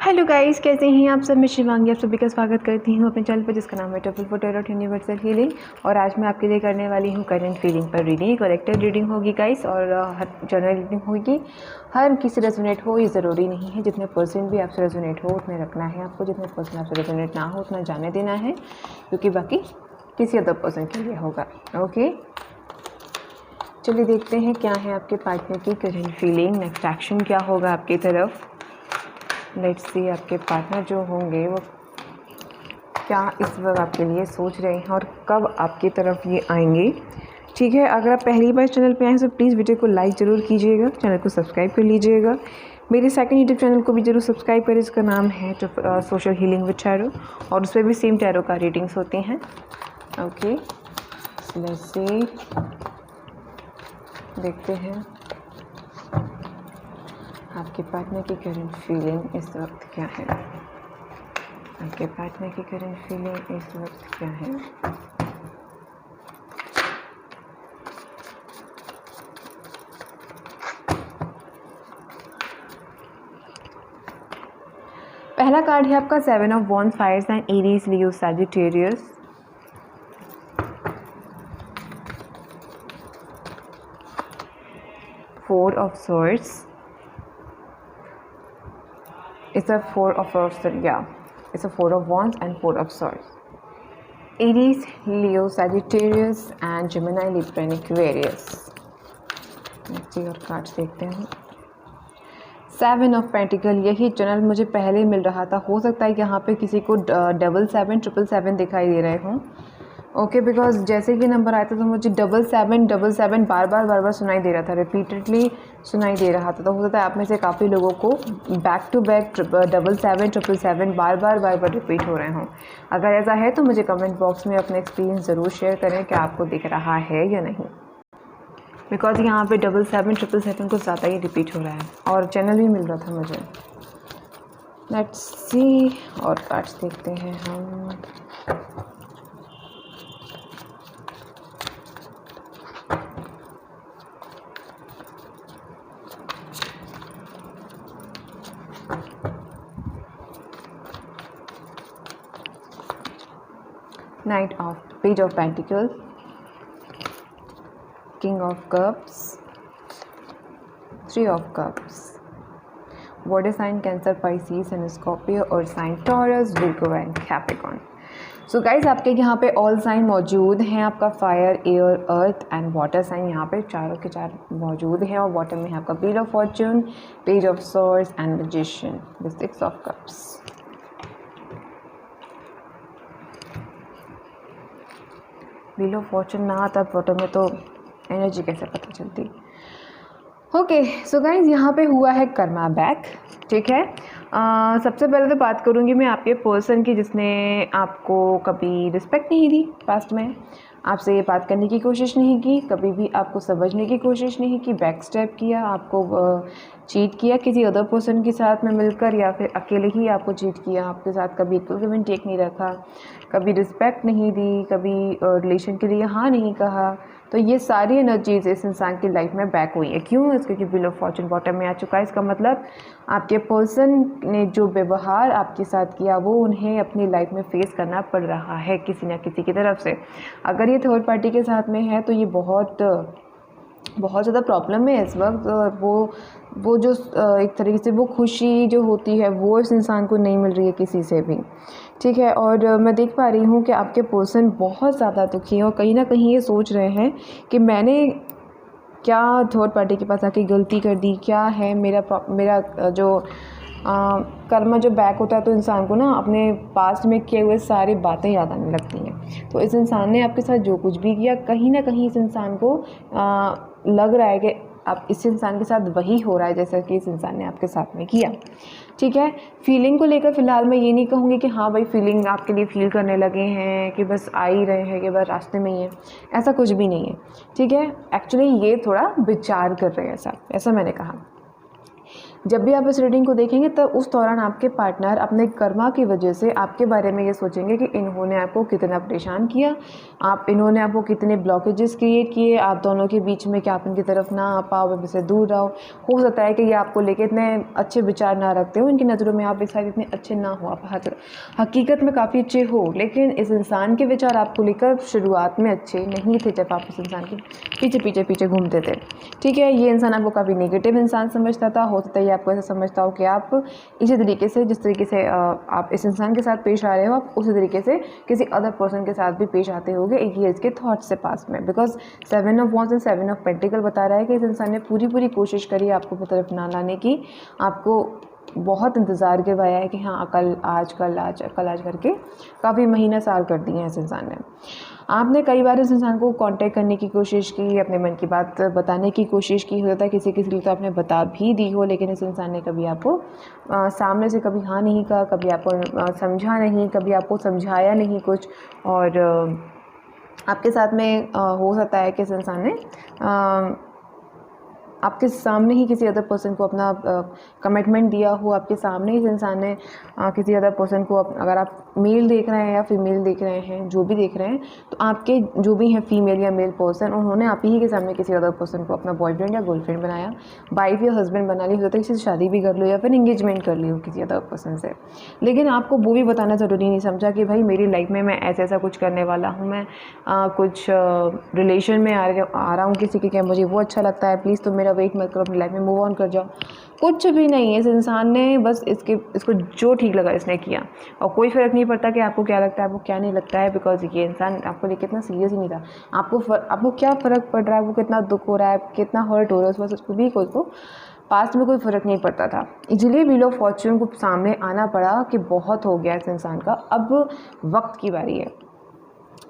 Hello guys, कैसे हैं आप सब। मैं शिवांगी आप सभी का स्वागत करती हूं अपने चैनल पर जिसका नाम है TOEFL for tarot universal healing. और आज मैं आपके लिए करने वाली हूं करंट फीलिंग पर रीडिंग। कलेक्टिव रीडिंग होगी गाइस और हर जनरल रीडिंग होगी। हर किसी रेजोनेट हो ये ज़रूरी नहीं है। जितने परसेंट भी आपसे रेजोनेट हो उतने रखना है आपको, जितने परसेंट आपसे रेजोनेट ना हो उतना जाने देना है, क्योंकि बाकी किसी अदर पर्सन के लिए होगा। ओके, चलिए देखते हैं क्या है आपके पार्टनर की करंट फीलिंग, नेक्स्ट एक्शन क्या होगा आपकी तरफ। लेट्स सी आपके पार्टनर जो होंगे वो क्या इस वक्त आपके लिए सोच रहे हैं और कब आपकी तरफ ये आएंगे। ठीक है, अगर आप पहली बार चैनल पे आए तो प्लीज़ वीडियो को लाइक ज़रूर कीजिएगा, चैनल को सब्सक्राइब कर लीजिएगा। मेरे सेकंड यूट्यूब चैनल को भी ज़रूर सब्सक्राइब करें, इसका नाम है सोशल हीलिंग विद टैरो, और उस पर भी सेम टैरो का रीडिंग्स होती हैं। ओके, लेट्स सी, देखते हैं आपके पार्टनर की करंट फीलिंग इस वक्त क्या है। आपके पार्टनर की करंट फीलिंग इस वक्त क्या है। पहला कार्ड है आपका 7 of wands, fire sign Aries, Leo, Sagittarius. Four of swords, it's a four of swords, yeah, it's a four of wands and four of swords. Aries, Leo, Sagittarius and Gemini, Libra and Aquarius. Next और cards देखते हैं। 7 of pentacle, यही general मुझे पहले मिल रहा था। हो सकता है कि यहाँ पे किसी को 777 777 दिखाई दे रहे हों। ओके, बिकॉज जैसे कि नंबर आया था तो मुझे 777 बार बार सुनाई दे रहा था, रिपीटेडली सुनाई दे रहा था। तो हो सकता है आप में से काफ़ी लोगों को बैक टू बैक 777 बार बार रिपीट हो रहे हों। अगर ऐसा है तो मुझे कमेंट बॉक्स में अपना एक्सपीरियंस ज़रूर शेयर करें कि आपको दिख रहा है या नहीं, बिकॉज यहाँ पे 777 कुछ ज़्यादा ही रिपीट हो रहा है और चैनल भी मिल रहा था मुझे। लेट्स सी और कार्ड्स देखते हैं हम। Knight of Page of Pentacles, King of Cups, Three of Cups, Water sign Cancer, Pisces and Scorpio, Earth sign Taurus, Virgo and Capricorn. So guys आपके यहाँ पे ऑल साइन मौजूद हैं। आपका fire, air, earth and water sign यहाँ पे चारों के चार मौजूद हैं। और वाटर में है आपका wheel of Fortune, page of swords and magician, the 6 of cups. Wheel of Fortune ना आता वाटर में तो एनर्जी कैसे पता चलती। ओके, सो गाइज यहाँ पे हुआ है कर्मा बैक। ठीक है, सबसे पहले तो बात करूँगी मैं आपके पर्सन की जिसने आपको कभी रिस्पेक्ट नहीं दी पास्ट में, आपसे ये बात करने की कोशिश नहीं की, कभी भी आपको समझने की कोशिश नहीं की, बैक स्टेप किया, आपको चीट किया किसी अदर पर्सन के साथ में मिलकर, या फिर अकेले ही आपको चीट किया, आपके साथ कभी इक्वल गिव एंड टेक नहीं रखा, कभी रिस्पेक्ट नहीं दी, कभी रिलेशन के लिए हाँ नहीं कहा। तो ये सारी एनर्जीज इस इंसान की लाइफ में बैक हुई है। क्यों? क्योंकि व्हील ऑफ फॉर्च्यून बॉटम में आ चुका है। इसका मतलब आपके पर्सन ने जो व्यवहार आपके साथ किया वो उन्हें अपनी लाइफ में फेस करना पड़ रहा है किसी न किसी की तरफ से। अगर ये थर्ड पार्टी के साथ में है तो ये बहुत ज़्यादा प्रॉब्लम है इस वक्त। वो जो एक तरीके से वो खुशी जो होती है वो इस इंसान को नहीं मिल रही है किसी से भी। ठीक है, और मैं देख पा रही हूँ कि आपके पर्सन बहुत ज़्यादा दुखी हैं और कहीं ना कहीं ये सोच रहे हैं कि मैंने क्या थर्ड पार्टी के पास आके गलती कर दी, क्या है मेरा जो कर्म जो बैक होता है तो इंसान को ना अपने पास्ट में किए हुए सारी बातें याद आने लगती हैं। तो इस इंसान ने आपके साथ जो कुछ भी किया कहीं ना कहीं इस इंसान को लग रहा है कि अब इस इंसान के साथ वही हो रहा है जैसा कि इस इंसान ने आपके साथ में किया। ठीक है, फीलिंग को लेकर फ़िलहाल मैं ये नहीं कहूँगी कि हाँ भाई फीलिंग आपके लिए फील करने लगे हैं कि बस आ ही रहे हैं कि बस रास्ते में ही है, ऐसा कुछ भी नहीं है। ठीक है, एक्चुअली ये थोड़ा विचार कर रहे हैं ऐसा मैंने कहा। जब भी आप इस रीडिंग को देखेंगे तब उस दौरान आपके पार्टनर अपने कर्मा की वजह से आपके बारे में ये सोचेंगे कि इन्होंने आपको कितना परेशान किया, इन्होंने आपको कितने ब्लॉकेजेस क्रिएट किए, आप दोनों के बीच में कि आप उनकी तरफ ना आ पाओ, वह से दूर रहो। हो सकता है कि ये आपको लेके इतने अच्छे विचार ना रखते हो, इनकी नज़रों में आप एक साथ इतने अच्छे ना हो, आप हकीकत में काफ़ी अच्छे हो, लेकिन इस इंसान के विचार आपको लेकर शुरुआत में अच्छे नहीं थे जब आप उस इंसान के पीछे घूमते थे। ठीक है, ये इंसान आपको काफ़ी नेगेटिव इंसान समझता था। हो सकता है आपको ऐसा समझता हो कि आप इसी तरीके से, जिस तरीके से आप इस इंसान के साथ पेश आ रहे हो, आप उसी तरीके से किसी अदर पर्सन के साथ भी पेश आते होगे एक ये इसके थॉट्स से पास में। Because 7 of wands and 7 of pentacle बता रहा है कि इस इंसान ने पूरी कोशिश करी आपको अपनी तरफ ना लाने की, आपको बहुत इंतज़ार करवाया है कि हाँ कल आज करके काफ़ी महीना साल कर दिए हैं इस इंसान ने। आपने कई बार इस इंसान को कांटेक्ट करने की कोशिश की, अपने मन की बात बताने की कोशिश की, हो जाता है किसी के लिए तो आपने बता भी दी हो, लेकिन इस इंसान ने कभी आपको सामने से कभी हाँ नहीं कहा, कभी आपको समझा नहीं, कभी आपको समझाया नहीं कुछ। और आपके साथ में हो सकता है कि इस इंसान ने आपके सामने ही किसी अदर पर्सन को अपना कमिटमेंट दिया हो, आपके सामने ही इस इंसान ने किसी अदर पर्सन को, अगर आप मेल देख रहे हैं या फीमेल देख रहे हैं, जो भी देख रहे हैं, तो आपके जो भी हैं फीमेल या मेल पर्सन, उन्होंने आप ही के सामने किसी अदर पर्सन को अपना बॉयफ्रेंड या गर्लफ्रेंड बनाया, वाइफ या हस्बैंड बना ली, हो सकता है किसी से शादी भी कर लो या फिर इंगेजमेंट कर ली हो किसी अदर पर्सन से। लेकिन आपको वो भी बताना ज़रूरी नहीं समझा कि भाई मेरी लाइफ में मैं ऐसा कुछ करने वाला हूँ, मैं कुछ रिलेशन में आ रहा हूँ किसी के, क्या मुझे वो अच्छा लगता है, प्लीज़ तुम मेरा वेट मत करो, अपनी लाइफ में मूव ऑन कर जाओ। कुछ भी नहीं है, इस इंसान ने बस इसको जो ठीक लगा इसने किया, और कोई फ़र्क नहीं पड़ता कि आपको क्या लगता है, आपको क्या नहीं लगता है, बिकॉज ये इंसान आपको लेकर इतना सीरियस ही नहीं था। आपको क्या फ़र्क पड़ रहा है, आपको कितना दुख हो रहा है, कितना हर्ट हो रहा है, उस वक्त उसको भी को पास्ट में कोई फ़र्क नहीं पड़ता था। इसलिए व्हील ऑफ फॉर्च्यून को सामने आना पड़ा कि बहुत हो गया इस इंसान का, अब वक्त की बारी है।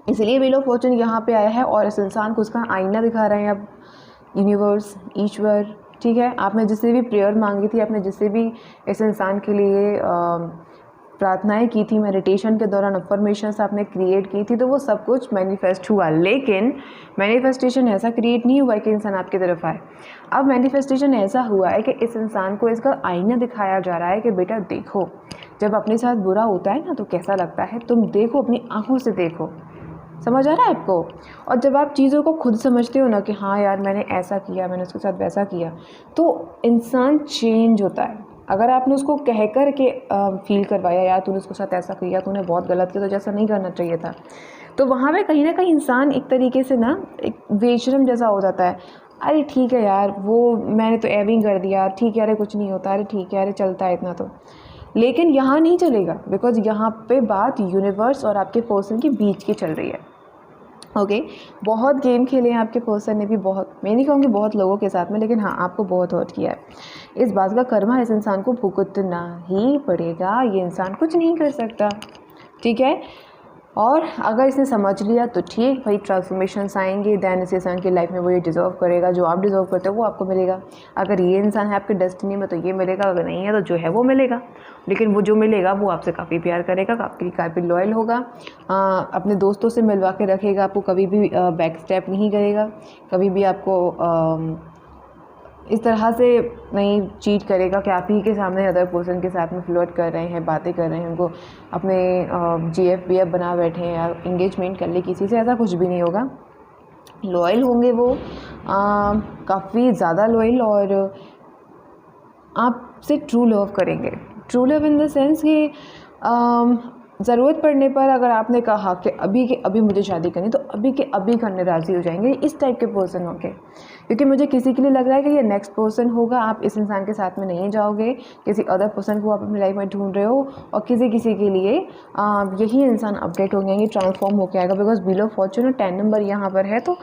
इसलिए व्हील ऑफ फॉर्च्यून यहाँ पे आया है और इस इंसान को उसका आईना दिखा रहे हैं अब यूनिवर्स, ईश्वर। ठीक है, आपने जिससे भी प्रेयर मांगी थी, आपने जिससे भी इस इंसान के लिए प्रार्थनाएं की थी, मेडिटेशन के दौरान अफर्मेशंस आपने क्रिएट की थी, तो वो सब कुछ मैनिफेस्ट हुआ। लेकिन मैनिफेस्टेशन ऐसा क्रिएट नहीं हुआ कि इंसान आपकी तरफ आए। अब मैनिफेस्टेशन ऐसा हुआ है कि इस इंसान को इसका आईना दिखाया जा रहा है कि बेटा देखो, जब अपने साथ बुरा होता है ना तो कैसा लगता है, तुम देखो, अपनी आँखों से देखो। समझ आ रहा है आपको? और जब आप चीज़ों को खुद समझते हो ना कि हाँ यार मैंने ऐसा किया, मैंने उसके साथ वैसा किया, तो इंसान चेंज होता है। अगर आपने उसको कह कर के फील करवाया यार तूने उसके साथ ऐसा किया, तूने बहुत गलत किया, तो जैसा नहीं करना चाहिए था, तो वहाँ पे कहीं ना कहीं इंसान एक तरीके से ना एक बेशरम जैसा हो जाता है। अरे ठीक है यार, वो मैंने तो एविंग कर दिया, ठीक है, अरे कुछ नहीं होता, अरे ठीक है, अरे चलता है इतना तो। लेकिन यहाँ नहीं चलेगा, बिकॉज यहाँ पे बात यूनिवर्स और आपके पर्सन के बीच की चल रही है। ओके, बहुत गेम खेले हैं आपके पर्सन ने भी, बहुत, मैं नहीं कहूँगी बहुत लोगों के साथ में, लेकिन हाँ आपको बहुत हर्ट किया है। इस बात का कर्मा इस इंसान को भुगतना ही पड़ेगा, ये इंसान कुछ नहीं कर सकता। ठीक है, और अगर इसने समझ लिया तो ठीक, भाई ट्रांसफॉर्मेशंस आएंगे, दैन इस इंसान की लाइफ में वो ये डिज़र्व करेगा, जो आप डिज़र्व करते हो वो आपको मिलेगा। अगर ये इंसान है आपके डेस्टिनी में तो ये मिलेगा, अगर नहीं है तो जो है वो मिलेगा। लेकिन वो जो मिलेगा वो आपसे काफ़ी प्यार करेगा, आपके काफ़ी लॉयल होगा, अपने दोस्तों से मिलवा के रखेगा, आपको कभी भी बैक स्टेप नहीं करेगा, कभी भी आपको इस तरह से नहीं चीट करेगा कि आप ही के सामने अदर पर्सन के साथ में फ्लर्ट कर रहे हैं, बातें कर रहे हैं, उनको अपने GF बना बैठे हैं या इंगेजमेंट कर ले किसी से, ऐसा कुछ भी नहीं होगा। लॉयल होंगे वो, काफ़ी ज़्यादा लॉयल, और आपसे ट्रू लव करेंगे। True love in the sense कि ज़रूरत पड़ने पर अगर आपने कहा कि अभी के अभी मुझे शादी करनी, तो अभी के अभी करने राज़ी हो जाएंगे, इस टाइप के पर्सन होंगे। क्योंकि मुझे किसी के लिए लग रहा है कि ये नेक्स्ट पर्सन होगा, आप इस इंसान के साथ में नहीं जाओगे, किसी अदर पर्सन को आप अपनी लाइफ में ढूंढ रहे हो, और किसी के लिए यही इंसान अपडेट हो जाएंगे, ट्रांसफॉर्म होकर आएगा। Because wheel of Fortune 10 number यहाँ पर है, तो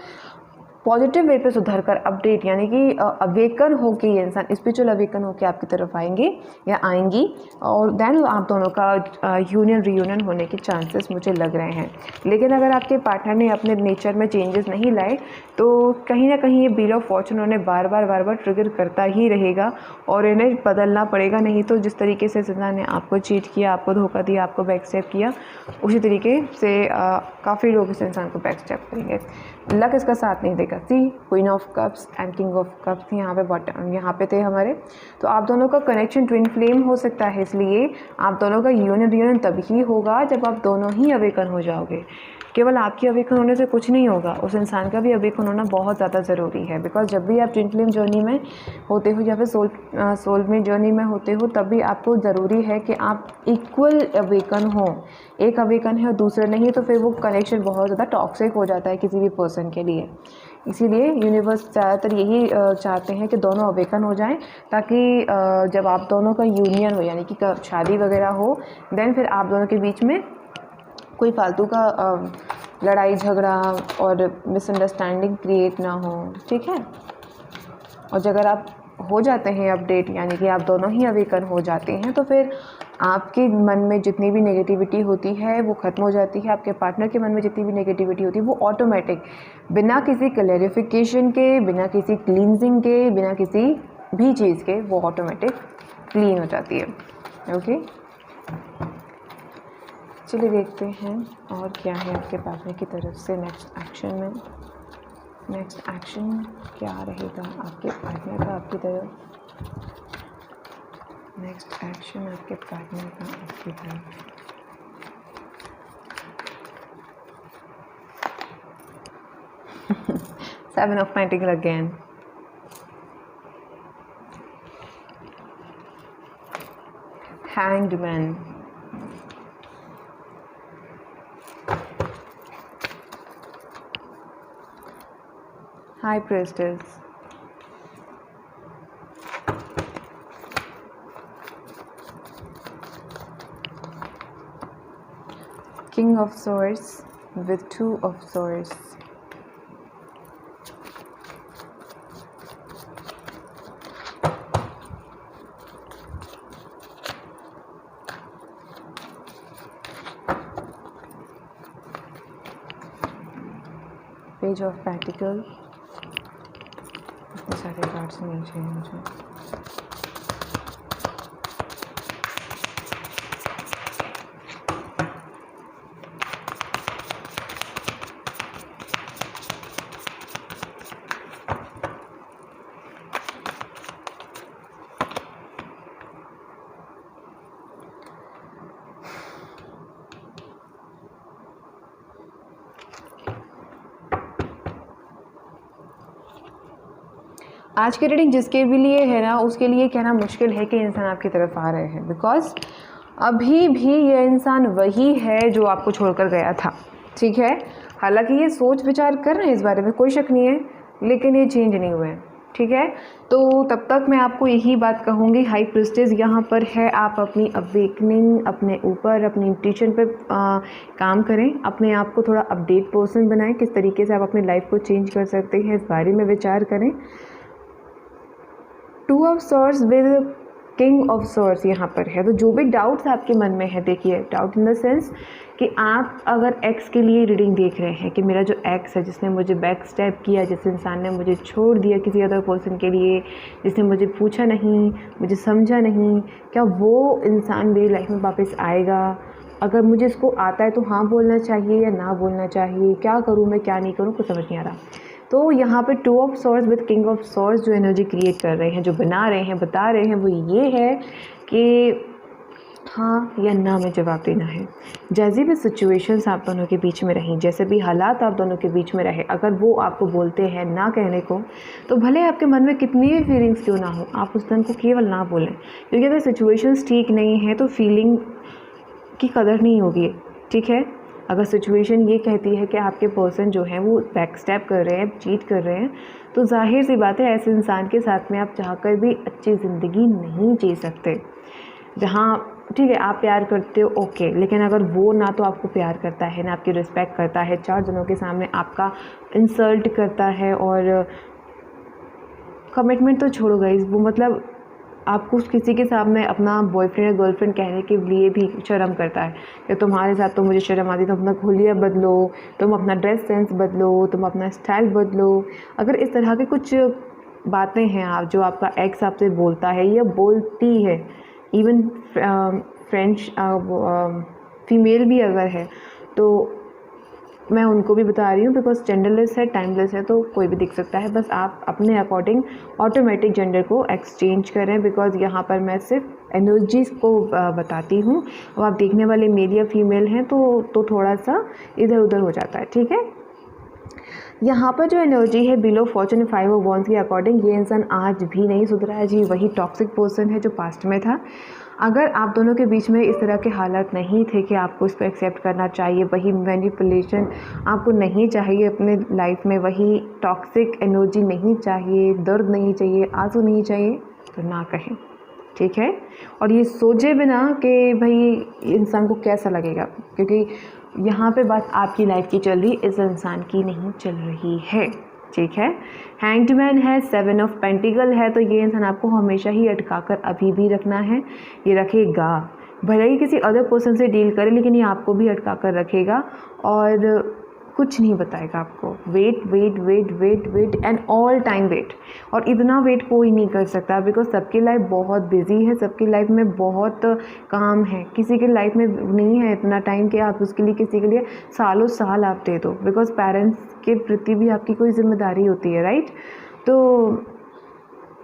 पॉजिटिव वे पे सुधर कर अपडेट, यानी कि अवेकन होके ये इंसान स्पिरिचुअल अवेकन होके आपकी तरफ आएंगे या आएंगी, और देन आप दोनों का रीयूनियन होने के चांसेस मुझे लग रहे हैं। लेकिन अगर आपके पार्टनर ने अपने नेचर में चेंजेस नहीं लाए, तो कहीं ना कहीं ये व्हील ऑफ फॉर्च्यून उन्हें बार बार ट्रिगर करता ही रहेगा, और इन्हें बदलना पड़ेगा। नहीं तो जिस तरीके से इंसान ने आपको चीट किया, आपको धोखा दिया, आपको बैक स्टेप किया, उसी तरीके से काफ़ी लोग इस इंसान को बैक स्टेप करेंगे। लक इसका साथ नहीं देगा। See queen of cups and king of cups यहाँ पे बॉटम यहाँ पे थे हमारे। तो आप दोनों का कनेक्शन ट्विन फ्लेम हो सकता है, इसलिए आप दोनों का यूनियन तभी होगा जब आप दोनों ही अवेकन हो जाओगे। केवल आपकी अवेकन होने से कुछ नहीं होगा, उस इंसान का भी अवेकन होना बहुत ज़्यादा ज़रूरी है। बिकॉज जब भी आप ट्विन फ्लेम जर्नी में होते हो या फिर सोल में जर्नी में होते हो, तब भी आपको ज़रूरी है कि आप इक्वल अवेकन हो। एक अवेकन है और दूसरा नहीं, तो फिर वो कनेक्शन बहुत ज़्यादा टॉक्सिक हो जाता है किसी भी पर्सन के लिए। इसीलिए यूनिवर्स ज़्यादातर यही चाहते हैं कि दोनों अवेकन हो जाएं, ताकि जब आप दोनों का यूनियन हो यानी कि शादी वगैरह हो, देन फिर आप दोनों के बीच में कोई फालतू का लड़ाई झगड़ा और मिसअंडरस्टैंडिंग क्रिएट ना हो, ठीक है। और अगर आप हो जाते हैं अपडेट यानी कि आप दोनों ही अवेकन हो जाते हैं, तो फिर आपके मन में जितनी भी नेगेटिविटी होती है वो ख़त्म हो जाती है। आपके पार्टनर के मन में जितनी भी नेगेटिविटी होती है वो ऑटोमेटिक, बिना किसी क्लैरिफिकेशन के, बिना किसी क्लींजिंग के, बिना किसी भी चीज़ के, वो ऑटोमेटिक क्लीन हो जाती है। ओके, चलिए देखते हैं और क्या है आपके पार्टनर की तरफ से नेक्स्ट एक्शन में। नेक्स्ट एक्शन क्या रहेगा आपके पार्टनर का आपकी तरफ? नेक्स्ट एक्शन आपके पार्टनर का आपकी तरफ। Seven of Pentacles again. Hanged Man. High Priestess. King of Swords with Two of Swords. Page of Pentacles. इतने सारे कार्ड्स मिल चाहिए मुझे। आज की रीडिंग जिसके भी लिए है ना, उसके लिए कहना मुश्किल है कि इंसान आपकी तरफ आ रहे हैं। बिकॉज अभी भी ये इंसान वही है जो आपको छोड़कर गया था, ठीक है। हालांकि ये सोच विचार कर रहे हैं इस बारे में, कोई शक नहीं है, लेकिन ये चेंज नहीं हुए हैं, ठीक है। तो तब तक मैं आपको यही बात कहूँगी, हाई प्रिस्टेस यहाँ पर है, आप अपनी अवेकनिंग, अपने ऊपर, अपनी इंट्यूशन पे काम करें, अपने आप को थोड़ा अपडेट पर्सन बनाएं, किस तरीके से आप अपनी लाइफ को चेंज कर सकते हैं इस बारे में विचार करें। Two of swords with king of swords यहाँ पर है। तो जो भी डाउट्स आपके मन में है, देखिए डाउट इन द सेंस कि आप अगर एक्स के लिए रीडिंग देख रहे हैं कि मेरा जो एक्स है, जिसने मुझे बैक स्टेप किया, जिस इंसान ने मुझे छोड़ दिया किसी अदर पर्सन के लिए, जिसने मुझे पूछा नहीं, मुझे समझा नहीं, क्या वो इंसान मेरी लाइफ में वापस आएगा? अगर मुझे इसको आता है तो हाँ बोलना चाहिए या ना बोलना चाहिए, क्या करूँ मैं, क्या नहीं करूँ, कुछ समझ नहीं आ रहा। तो यहाँ पे two of swords with king of swords जो एनर्जी क्रिएट कर रहे हैं, जो बना रहे हैं, बता रहे हैं, वो ये है कि हाँ या ना में जवाब देना है। जैसी भी सिचुएशंस आप दोनों के बीच में रहीं, जैसे भी हालात आप दोनों के बीच में रहे, अगर वो आपको बोलते हैं ना कहने को, तो भले आपके मन में कितनी भी फीलिंग्स क्यों ना हो, आप उस दिन को केवल ना बोलें। क्योंकि अगर सिचुएशंस ठीक नहीं है तो फीलिंग की कदर नहीं होगी, ठीक है। अगर सिचुएशन ये कहती है कि आपके पर्सन जो हैं वो बैक स्टेप कर रहे हैं, चीट कर रहे हैं, तो जाहिर सी बात है ऐसे इंसान के साथ में आप चाहकर भी अच्छी ज़िंदगी नहीं जी सकते। जहाँ ठीक है आप प्यार करते हो, ओके, लेकिन अगर वो ना तो आपको प्यार करता है, ना आपकी रिस्पेक्ट करता है, चार जनों के सामने आपका इंसल्ट करता है, और कमिटमेंट तो छोड़ो गाइस, वो मतलब आपको किसी के सामने अपना बॉयफ्रेंड या गर्लफ्रेंड कहने के लिए भी शर्म करता है कि तुम्हारे साथ तो मुझे शर्म आती, तुम अपना हुलिया बदलो, तुम अपना ड्रेस सेंस बदलो, तुम अपना स्टाइल बदलो। अगर इस तरह की कुछ बातें हैं आप जो आपका एक्स आपसे बोलता है या बोलती है, इवन फ्रेंच फीमेल भी अगर है, तो मैं उनको भी बता रही हूँ बिकॉज जेंडरलेस है, टाइमलेस है, तो कोई भी दिख सकता है। बस आप अपने अकॉर्डिंग ऑटोमेटिक जेंडर को एक्सचेंज करें बिकॉज यहाँ पर मैं सिर्फ एनर्जीज़ को बताती हूँ। अब आप देखने वाले मेल या फीमेल हैं तो थोड़ा सा इधर उधर हो जाता है, ठीक है। यहाँ पर जो एनर्जी है बिलो फॉर्चून 5 ऑफ वॉन्ड्स के अकॉर्डिंग, ये इंसान आज भी नहीं सुधरा है जी, वही टॉक्सिक पर्सन है जो पास्ट में था। अगर आप दोनों के बीच में इस तरह के हालात नहीं थे कि आपको इसको एक्सेप्ट करना चाहिए, वही मैनिपुलेशन आपको नहीं चाहिए अपने लाइफ में, वही टॉक्सिक एनर्जी नहीं चाहिए, दर्द नहीं चाहिए, आंसू नहीं चाहिए, तो ना कहें, ठीक है। और ये सोचे बिना कि भाई इंसान को कैसा लगेगा, क्योंकि यहाँ पे बात आपकी लाइफ की चल रही, इस इंसान की नहीं चल रही है, ठीक है। हैंग्ड मैन है, 7 ऑफ पेंटिकल है, तो ये इंसान आपको हमेशा ही अटका कर अभी भी रखना है, ये रखेगा। भले ही किसी अदर पर्सन से डील करे लेकिन ये आपको भी अटका कर रखेगा और कुछ नहीं बताएगा आपको। Wait wait wait wait wait and all time wait. और इतना वेट कोई नहीं कर सकता बिकॉज सबकी लाइफ बहुत बिजी है, सबकी लाइफ में बहुत काम है। किसी की लाइफ में नहीं है इतना टाइम कि आप उसके लिए किसी के लिए सालों साल आप दे दो, बिकॉज पेरेंट्स के प्रति भी आपकी कोई जिम्मेदारी होती है, राइट। तो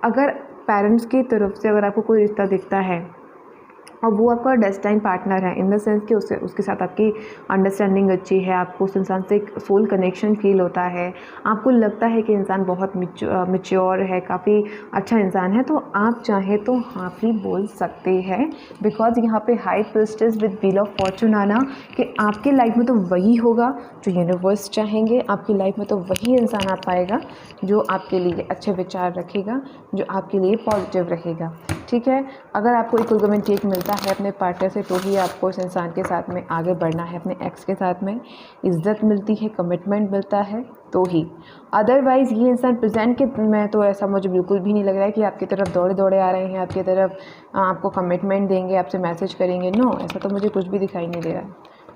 अगर पेरेंट्स की तरफ से अगर आपको कोई रिश्ता दिखता है और वो आपका डेस्टाइन पार्टनर है, इन द सेंस कि उसके साथ आपकी अंडरस्टैंडिंग अच्छी है, आपको उस इंसान से एक सोल कनेक्शन फील होता है, आपको लगता है कि इंसान बहुत मैच्योर है, काफ़ी अच्छा इंसान है, तो आप चाहें तो हाँ भी बोल सकते हैं। बिकॉज यहाँ पे high priestess with wheel of Fortune आना कि आपकी लाइफ में तो वही होगा जो यूनिवर्स चाहेंगे, आपकी लाइफ में तो वही इंसान आ पाएगा जो आपके लिए अच्छे विचार रखेगा, जो आपके लिए पॉजिटिव रहेगा, ठीक है। अगर आपको इक्विलिब्रियम टेक मिलता है अपने पार्टनर से तो ही आपको इस इंसान के साथ में आगे बढ़ना है। अपने एक्स के साथ में इज्जत मिलती है, कमिटमेंट मिलता है तो ही, अदरवाइज़ ये इंसान प्रेजेंट के में तो ऐसा मुझे बिल्कुल भी नहीं लग रहा है कि आपकी तरफ दौड़े दौड़े आ रहे हैं, आपकी तरफ आपको कमिटमेंट देंगे, आपसे मैसेज करेंगे। नो, ऐसा तो मुझे कुछ भी दिखाई नहीं दे रहा है,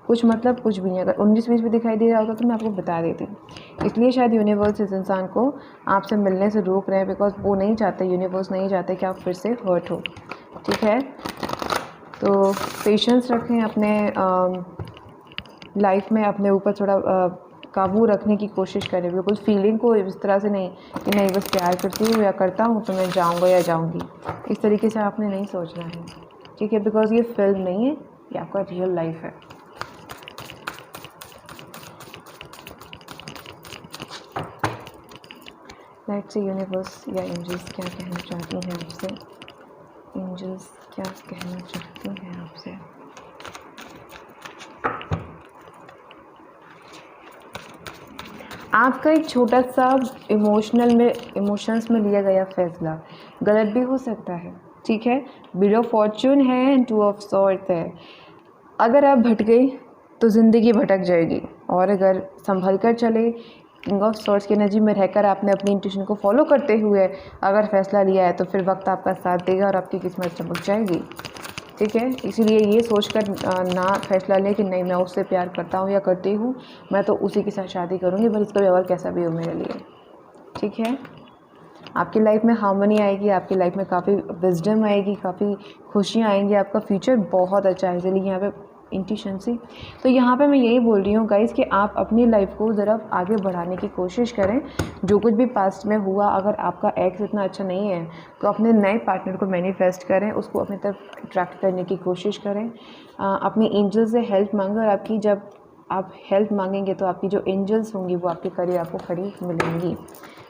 कुछ मतलब कुछ भी नहीं। अगर 19-20 भी दिखाई दे रहा होता तो मैं आपको बता देती। इसलिए शायद यूनिवर्स इस इंसान को आपसे मिलने से रोक रहे हैं बिकॉज वो नहीं चाहते, यूनिवर्स नहीं चाहते कि आप फिर से हर्ट हो, ठीक है। तो पेशेंस रखें अपने लाइफ में, अपने ऊपर थोड़ा काबू रखने की कोशिश करें। बिल्कुल फीलिंग को इस तरह से नहीं कि नहीं बस प्यार करती हूँ या करता हूँ तो मैं जाऊँगा या जाऊँगी, इस तरीके से आपने नहीं सोचना है, ठीक है। बिकॉज ये फिल्म नहीं है, ये आपका रियल लाइफ है। लेट्स सी यूनिवर्स या एंजल्स क्या कहना चाहती हैं आपसे, एंजल्स क्या कहना चाहती हैं आपसे। आपका एक छोटा सा इमोशंस में लिया गया फैसला गलत भी हो सकता है, ठीक है। व्हील ऑफ फॉर्चून है एंड 2 ऑफ सॉर्ड्स है। अगर आप भटक गई तो ज़िंदगी भटक जाएगी, और अगर संभल कर चले, किंग ऑफ सॉर्ड्स की एनर्जी में रहकर आपने अपनी इंट्यूशन को फॉलो करते हुए अगर फैसला लिया है तो फिर वक्त आपका साथ देगा और आपकी किस्मत चमक जाएगी, ठीक है। इसीलिए ये सोचकर ना फैसला लें कि नहीं मैं उससे प्यार करता हूँ या करती हूँ, मैं तो उसी के साथ शादी करूँगी, बस इसका व्यवहार कैसा भी हो मेरे लिए, ठीक है। आपकी लाइफ में हार्मनी आएगी, आपकी लाइफ में काफ़ी विजडम आएगी, काफ़ी खुशियाँ आएंगी, आपका फ्यूचर बहुत अच्छा है। इसलिए यहाँ पे इंट्यूशंसी, तो यहाँ पे मैं यही बोल रही हूँ गाइज़ कि आप अपनी लाइफ को ज़रा आगे बढ़ाने की कोशिश करें। जो कुछ भी पास्ट में हुआ, अगर आपका एक्स इतना अच्छा नहीं है तो अपने नए पार्टनर को मैनिफेस्ट करें, उसको अपनी तरफ अट्रैक्ट करने की कोशिश करें, अपनी एंजल से हेल्प मांगें, और आपकी जब आप हेल्प मांगेंगे तो आपकी जो एंजल्स होंगी वो आपके करीब आपको खड़ी मिलेंगी।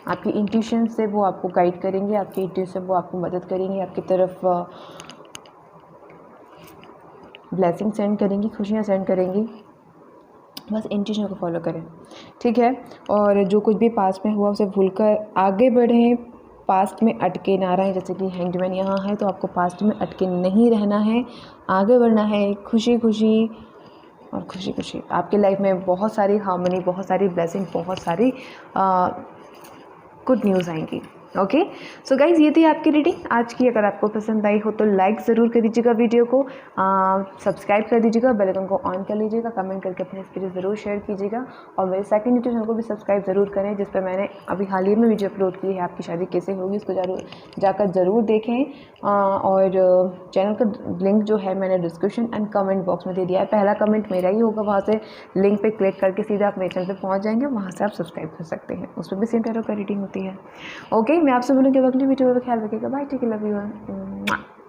आपकी इंट्यूशन से वो आपको गाइड करेंगे, आपकी इंट्यूशन से वो आपको मदद करेंगे, आपकी तरफ ब्लेसिंग सेंड करेंगी, खुशियाँ सेंड करेंगी। बस इंट्यूशन को फॉलो करें, ठीक है। और जो कुछ भी पास्ट में हुआ उसे भूलकर आगे बढ़ें, पास्ट में अटके ना रहें। जैसे कि हैंगमैन यहाँ है तो आपको पास्ट में अटके नहीं रहना है, आगे बढ़ना है खुशी खुशी और खुशी खुशी। आपकी लाइफ में बहुत सारी हार्मनी, बहुत सारी ब्लेसिंग, बहुत सारी गुड न्यूज़ आएंगी, ओके सो गाइज़ ये थी आपकी रीडिंग आज की। अगर आपको पसंद आई हो तो लाइक ज़रूर कर दीजिएगा वीडियो को, सब्सक्राइब कर दीजिएगा, बेल आइकन को ऑन कर लीजिएगा, कमेंट करके अपने एक्सपीरियंस ज़रूर शेयर कीजिएगा और मेरे सेकंड यूट्यूब चैनल को भी सब्सक्राइब ज़रूर करें जिस पर मैंने अभी हाल ही में वीडियो अपलोड की है आपकी शादी कैसे होगी, उसको जाकर ज़रूर देखें। और चैनल का लिंक जो है मैंने डिस्क्रिप्शन एंड कमेंट बॉक्स में दे दिया है, पहला कमेंट मेरा ही होगा, वहाँ से लिंक पे क्लिक करके सीधा आप मेरे चैनल पे पहुँच जाएंगे, वहाँ से आप सब्सक्राइब कर सकते हैं, उसमें भी सेम टैरो का रीडिंग होती है। ओके मैं आपसे बोलूँगी अगली वीडियो में ख्याल रखिएगा। Bye, take care, love you.